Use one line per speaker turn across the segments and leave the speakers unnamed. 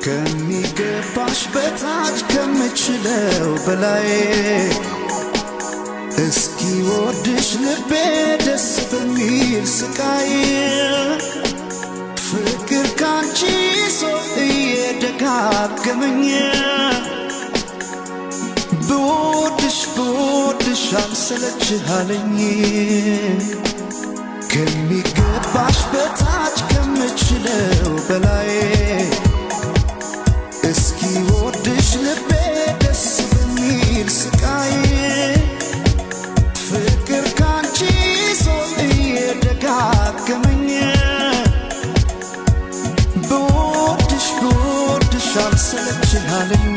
ከሚገባሽ በታች ከምችለው በላይ እስኪ ወድሽ ልቤ ደስ በሚል ስቃይ ፍቅር ካንቺ ሰው እየደጋገመኝ ብወድሽ አልሰለችሃለኝ ከሚገባሽ በታች ከምችለው በላይ እስኪ ወድሽ ልቤ ደስ በሚል ስቃይ ፍቅር ካንቺ ሰው እየደጋገመኝ ብወድሽ አልሰለችሃለኝ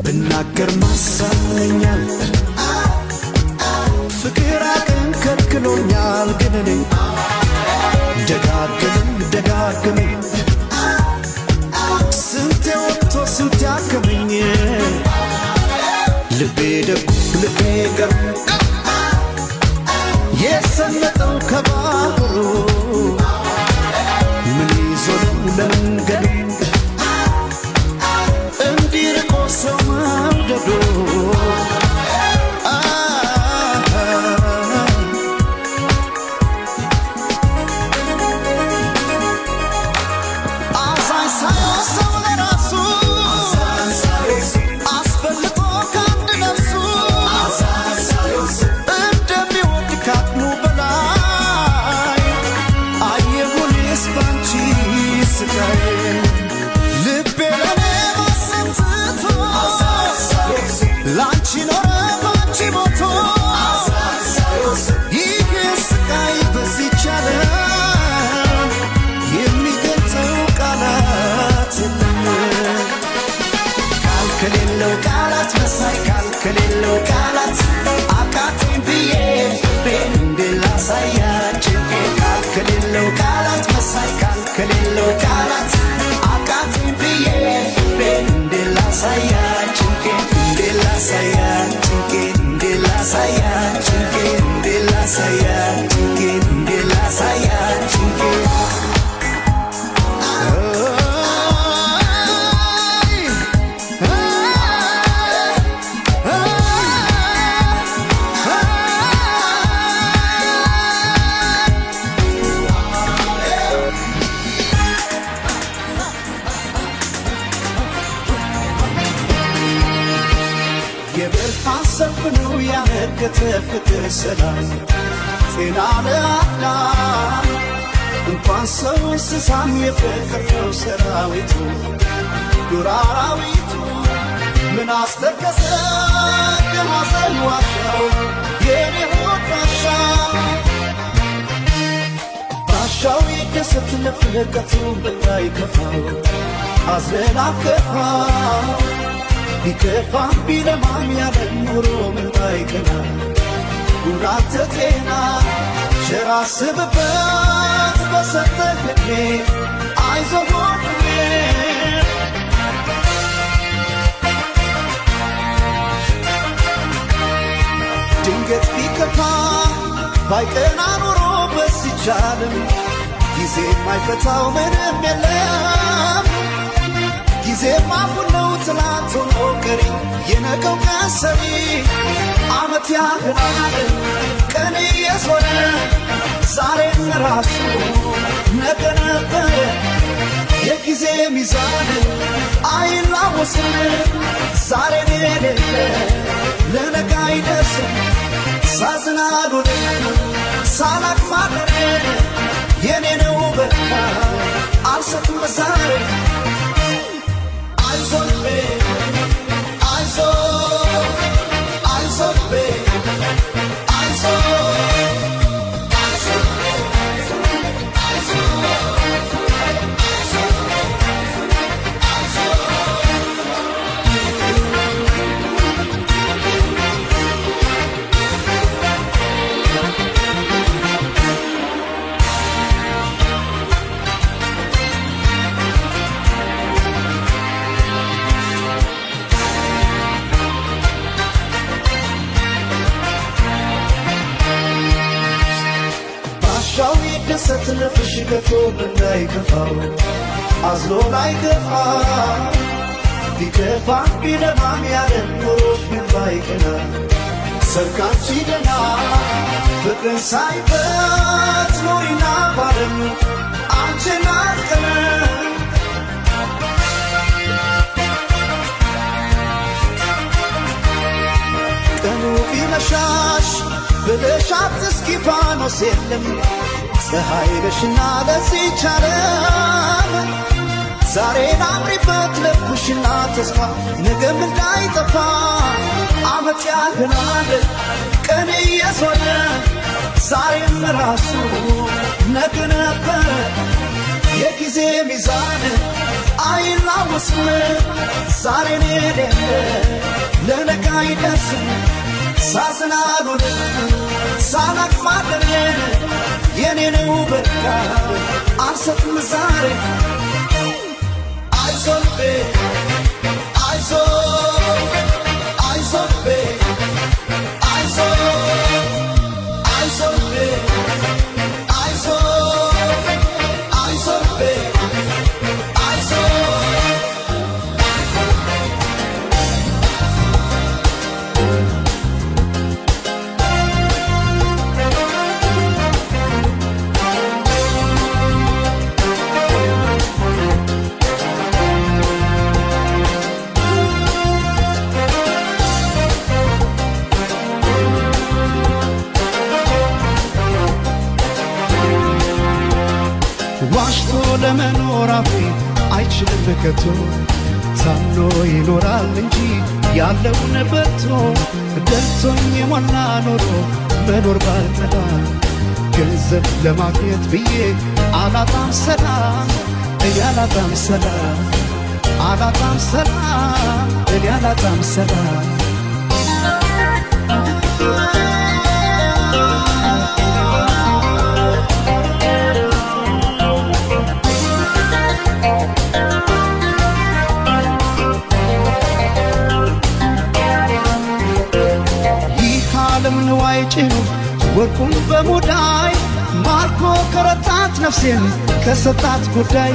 ብናገር ማሳመኛል ፍቅር አቅም ከልክሎኛል ግን እኔ ደጋግመኝ ስንቴ ወጥቶ ስንቴ አከመኝ ልቤ ደጉ ልቤ ገሩ የሰመጠው ከባህሩ ምን ይዞ ነው ለመንገዱ እንዲርቆ ሰው መውደዱ ከሌለው ቃላት አቃተኝ ብዬ ፍቅሬን እንድላሳያችሁ ከሌለው ቃላት መሳይ ከሌለው ቃላት አቃተኝ ብዬ ፍቅሬን እንድላሳያችሁ
የብርሃን ሰልፍ ነው ያነገተ ፍቅር ሰላም ጤና ለአዳም እንኳን ሰው እንስሳም የፍቅር ነው ሰራዊቱ ዱር አራዊቱ ምን አስተከሰ ከሐዘን ዋሻው የኔ ሆድ ባሻው ይደሰት ለፍለቀቱ እንዳይከፋው ሐዘን አከፋው ቢከፋ ቢለማም ያለ ኑሮ ምን ባይቀና ጉዳት ጤና ቸር አስብበት በሰጠህ ዕድሜ አይዞህ ወንድሜ ድንገት ቢከፋ ባይቀና ኑሮ በዚች ዓለም ጊዜ የማይፈታው ምንም የለም ጊዜማ ሁሉ ትላንት ሆኖ ቀሪ የነገው ቀን ሰሪ ዓመት ያህላል ቀን እየዞረ ዛሬም ራሱ ነገ ነበረ የጊዜ ሚዛን አይላወስም ዛሬን የሌለ ለነገ አይደርስም ሳዝናሉን ሳላቅ ማደር የኔ ነው በቃ አልሰጥም ዛሬ ደስታው ይደሰት ልብሽ ከቶ እንዳይከፋው አዝሎ ላይገፋ ቢከፋ ቢለማም ያለን ኖሮች ምን ባይቀና ሰርካንቺ ደና ፍቅርን ሳይበት ኖሪና ባለም አንቺን አጥቀነ ቀኑ ቢመሻሽ ብለሽ አትስኪ ፋኖስ የለም ፀሐይ ነሽና ለዚች ዓለም ዛሬን አምሪበት ለብሽና ተስፋ ነገም እንዳይጠፋ ዓመት ያህላል ቀን እየዞረ ዛሬም ራሱ ነገ ነበር የጊዜ ሚዛን አይላወስም ዛሬን የሌለ ለነገ አይደርስም ሳዝናሉን ሳላቅማደርን የኔ ነው በቃ አልሰጥም ዛሬ አይዞቤ አይዞ አይዞቤ አይዞ አይዞቤ አይዞ አይዞቤ አይዞ ዋሽቶ ለመኖር አፌ አይችልም ከቶ ታምኖ ይኖራል እንጂ ያለውን በልቶ ደልቶኝ የሞላ ኖሮ መኖር ባልጠላ ገንዘብ ለማግኘት ብዬ አላጣም ሰላም እኔ አላጣም ሰላም አላጣም ሰላም እኔ አላጣም ሰላም ንዋይ ጭኑ ወርቁን በሙዳይ ማርኮ ከረታት ነፍሴን ከሰጣት ጉዳይ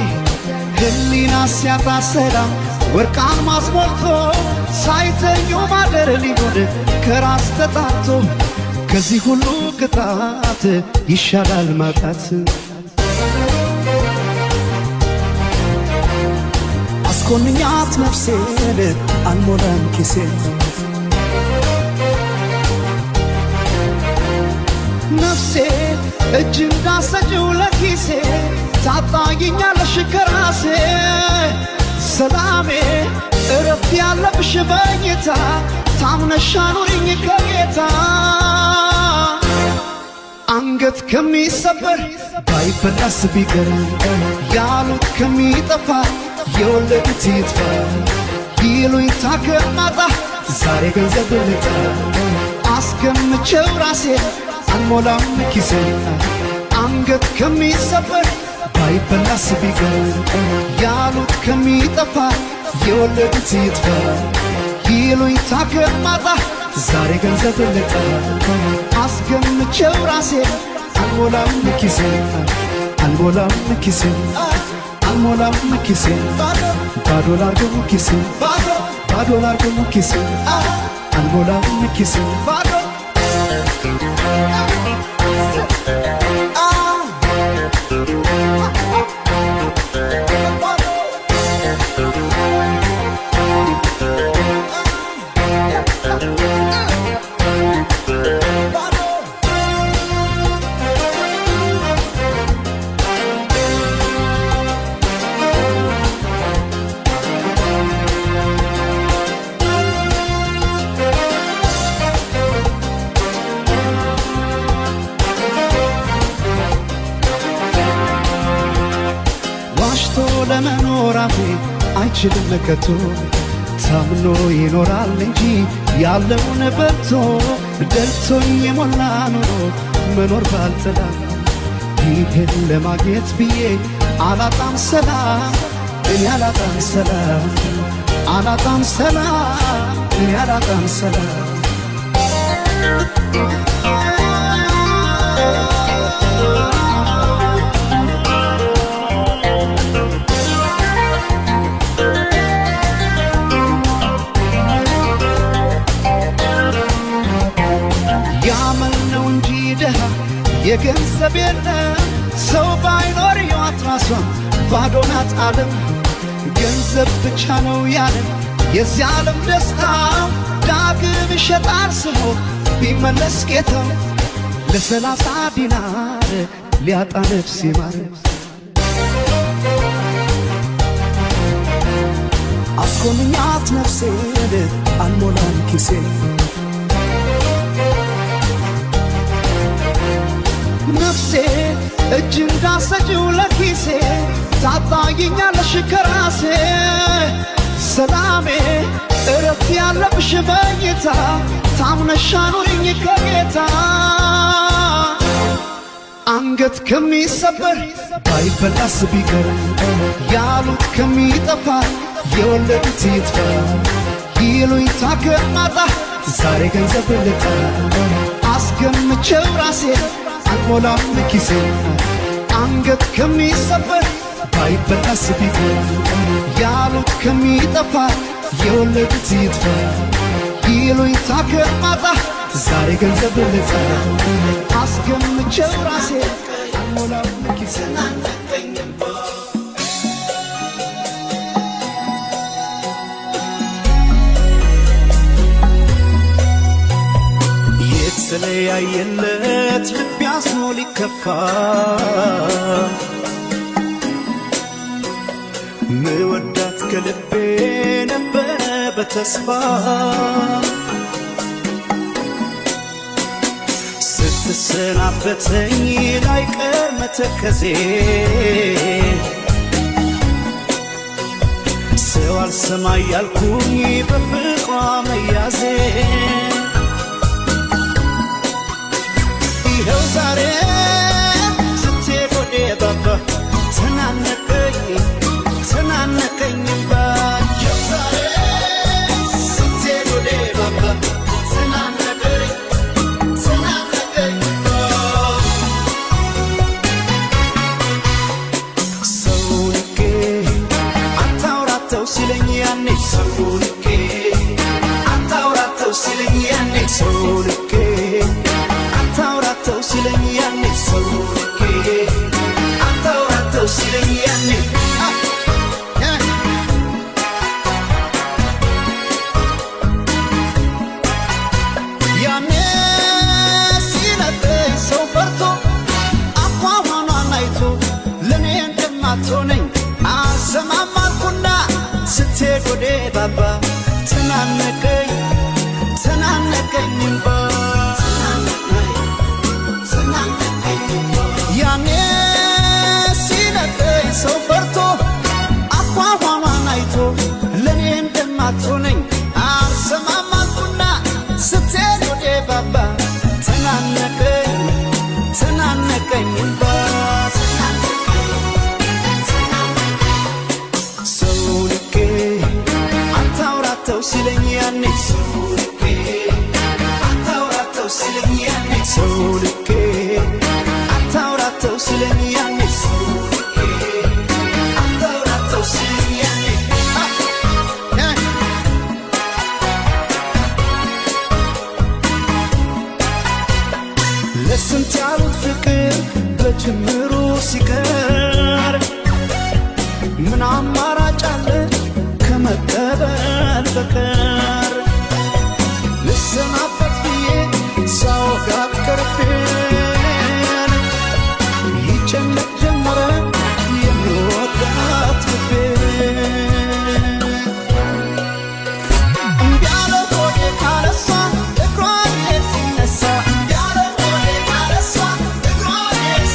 ህሊና ሲያጣ ሰላም ወርቃን ማስሞልቶ ሳይተኙ ማደር ሊሆን ከራስ ተጣቶ ከዚህ ሁሉ ቅጣት ይሻላል ማጣት አስኮንኛት ነፍሴን አልሞላም ኪሴን ነፍሴ እጅ እንዳሰጭው ለኪሴ ታጣይኛለሽ ከራሴ ሰላሜ እረፍት ያለብሽ በኝታ ታምነሽ አኑሪኝ ከጌታ አንገት ከሚሰበር ባይበላስ ቢቀር ያሉት ከሚጠፋ የወለዱት ይጥፋ ይሉኝታ ከማጣ ዛሬ ገንዘብ ልጣ አስገምቼው ራሴ አልሞላም ኪሴ አንገት ከሚሰበር ባይበላስ ቢቀር ያሉት ከሚጠፋ የወለዱት ይጥፋ ይሉኝታ ከማጣ ዛሬ ገንዘብ ልጣ አስገምቼው ራሴ አልሞላም ኪሴ አልሞላም ኪሴ አልሞላም ኪሴ ባዶ ላርገው ኪሴ ባዶ ላርገው ኪሴ አልሞላም ኪሴ ባዶ ለመኖር አፌ አይችልም ከቶ ታምኖ ይኖራል እንጂ ያለውን በልቶ ደልቶኝ የሞላ ኖሮ መኖር ባልጠላ ይህን ለማግኘት ብዬ አላጣም ሰላም እኔ አላጣም ሰላም አላጣም ሰላም እኔ አላጣም ሰላም የገንዘብ የለም ሰው ባይኖር ሕይወት ራሷን ባዶ ናት ዓለም ገንዘብ ብቻ ነው ያለም የዚህ ዓለም ደስታ ዳግም ይሸጣል ስሞ ቢመለስ ጌታው ለ30 ዲናር ሊያጣ ነፍስ ይማር አስኮንኛት ነፍሴን አልሞላም ኪሴ ነፍሴ እጅ እንዳሰጪው ለኪሴ ታጣይኛለሽ ከራሴ ሰላሜ እረፍት ያለብሽ በኝታ ታምነሽ አኑሪኝ ከጌታ አንገት ከሚሰበር ባይበላስ ቢቀር ያሉት ከሚጠፋ የወለዱት ይጥፋ ይሉኝታ ከማጣ ዛሬ ገንዘብ ልጣ አስገምቼው ራሴ አልሞላም ኪሴ አንገት ከሚሰበር ባይበላስ ቢቀር ያሉት ከሚጠፋ የወለዱት ይጥፋ ይሉኝታ ከማጣ ዛሬ ገንዘብ ልጣ አስገምቼው ራሴ አልሞላም ኪሴ የተለያየለት ልብ ያዝኖ ሊከፋ ምወዳት ከልቤ ነበረ በተስፋ ስትሰናበተኝ ላይቀር መተከዜ ሰው አልሰማ ያልኩኝ በፍቅሯ መያዜ ይኸው ዛሬ ስትሄድ ወዴ ባባ ተናነቀኝ ተናነቀኝባ ይኸው ዛሬ ስትሄድ ወዴ ባባ ተናነቀኝ ተናነቀኝባ ሰው ንቄ አታውራተው ሲለኝ ያኔ ሰው ንቄ አታውራተው ሲለኝ ያኔ ሰው ንቄ አታውራተው ሲለኝ ያኔ ሰው ንቄ አታውራተው ሲለኝ ያኔ ያኔ ሲነግረኝ ሰው ፈርቶ አኳኋኗን አይቶ ለእኔ እንደማትሆነኝ አልሰማም አልኩና ስትሄድ ወዴ ባባ ተናነቀኝ ተናነቀኝባ ያኔ ሲነግረኝ ሰው ፈርቶ አኳኋኗን አይቶ ለእኔ እንደማትሆነኝ አልሰማም አልኩና ስትሄድ ወዴ ባባ ተናነቀኝ ተናነቀኝባ ሰው ንቄ አታውራተው ሲለኝ ያኔ ሰው ንቄ አታውራተው ሲለኝ ያኔ ሰው ንቄ አታውራተው ሲለኝ ያኔ ሰው ንቄ አታውራተው ሲለኝ ያኔ ለስንት ያሉት ፍቅር በጅምሩ ሲቀር ምን አማራጭ አለ ከመቀበል በቀር ልሰናበት ብዬ ሳወጋት ቀርቤን ይጨነቅ ጀመረ የሚወዳት ልቤን እምቢ አለ ሆዴ ካለሷ እግሯ ሲነሳ እምቢ አለ ሆዴ ካለሷ እግሯ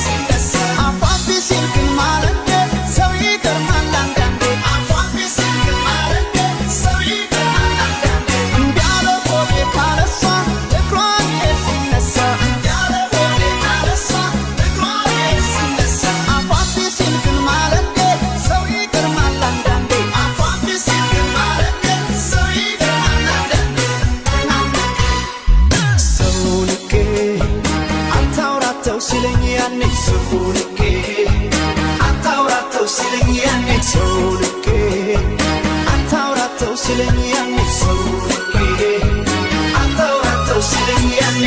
ሲነሳ አፏን ቢሲል ግን ማለንዴ ሰው ይገርማል አንዳንዴ አፏን ቢሲል ግን ማለንዴ ሰው ይገርማል አንዳንዴ እምቢ አለ ሆዴ ካለሷ እግሯ ሲነሳ እምቢ አለ ሆዴ ካለሷ እግሯ ሲነሳ አፏን ቢሲል ግን ማለንዴ ሰው ይገርማል አንዳንዴ አፏን ቢሲል ግን ማለንዴ ሰው ይገርማል አንዳንዴ ሰው ንቄ አታውራተው ሲለኝ ያኔ ሰው ንቄ አታውራተው ሲለኝ ያኔ ሰው ንቄ አታውራተው ሲለኝ ያኔ ሰው ንቄ አታውራተው ሲለኝ ያኔ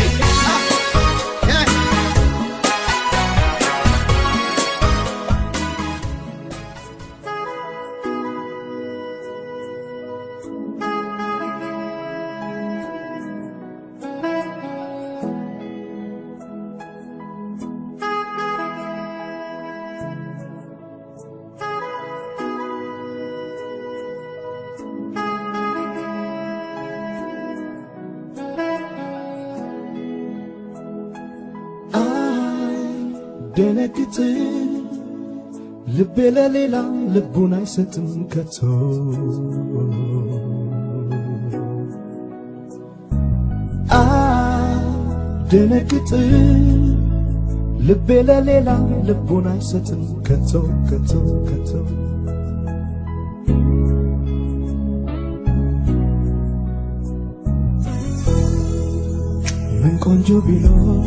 ደነግጥ ልቤ ለሌላ ልቡን አይሰጥም ከቶ ደነግጥ ልቤ ለሌላ ልቡን አይሰጥም ከቶ ከቶ ከቶ ምን ቆንጆ ቢኖር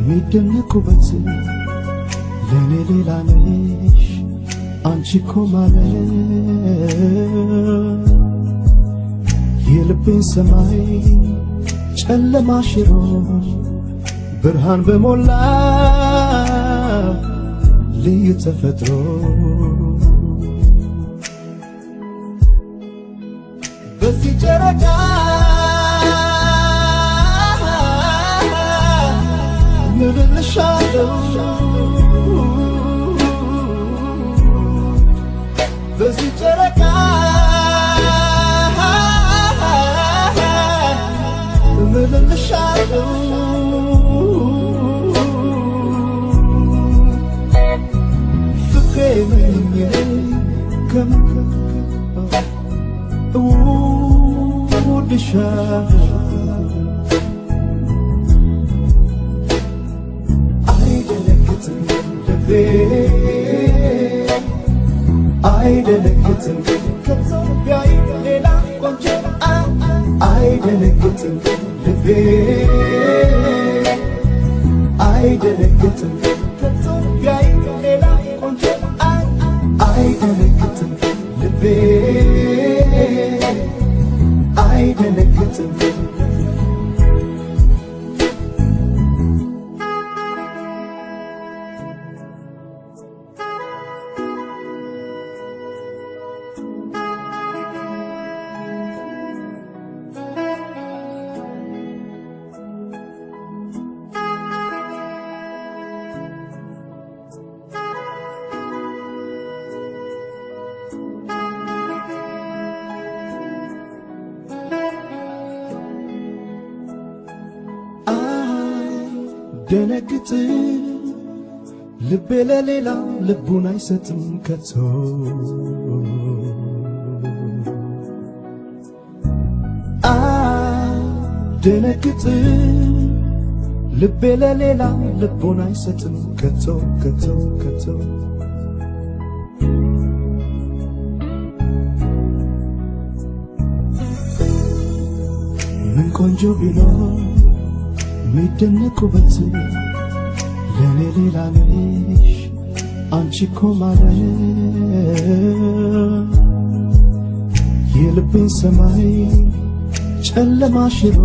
ሚደነቁበት ለኔ ሌላ ነሽ አንቺ እኮ ማለት የልቤን ሰማይ ጨለማ ሽሮ ብርሃን በሞላ ልዩ ተፈጥሮ በዚህ ጨረቃ ምልልሻለሁ በዚህ ጨረቃ ምልልሻለሁ ፍቅሬ ምንኝ እወድሻለሁ አይደነግጥም ከቶ ቢያይ ሌላ ቆንጆ አይደነግጥም ልቤ አይደነግጥም ከቶ ቢያይ ሌላ ቆንጆ አይደነግጥም ልቤ አይደነግጥም ደነግጥ ልቤ ለሌላ ልቡን አይሰጥም ከቶ ደነግጥ ልቤ ለሌላ ልቡን አይሰጥም ከቶ ከቶ ከቶ ምን ቆንጆ ቢኖር ሚደነቁበት ለኔ ሌላ ነሽ አንቺ እኮ ማለት የልቤን ሰማይ ጨለማ ሽሮ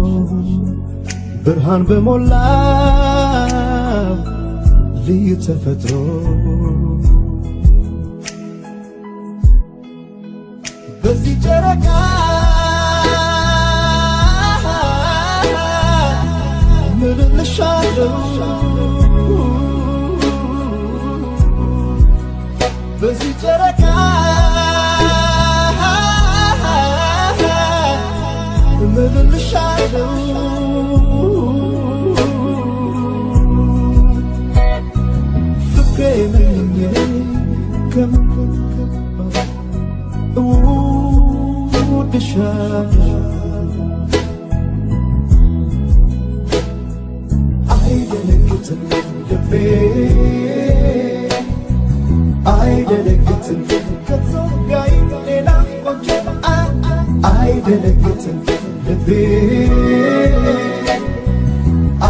ብርሃን በሞላ ልዩ ተፈጥሮ በዚህ ጨረቃ ምልልሻለሁ በዚህ ጨረቃ ምልልሻለሁ ፍቅሬ ምንኝ እወድሻለሁ አይደነግጥም ልቤ አይደነግጥም ከቶ ቢያይ ሌላ ቆንጆ አይደነግጥም ልቤ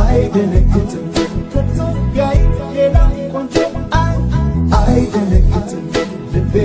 አይደነግጥም ከቶ ቢያይ ሌላ ቆንጆ አይደነግጥም ልቤ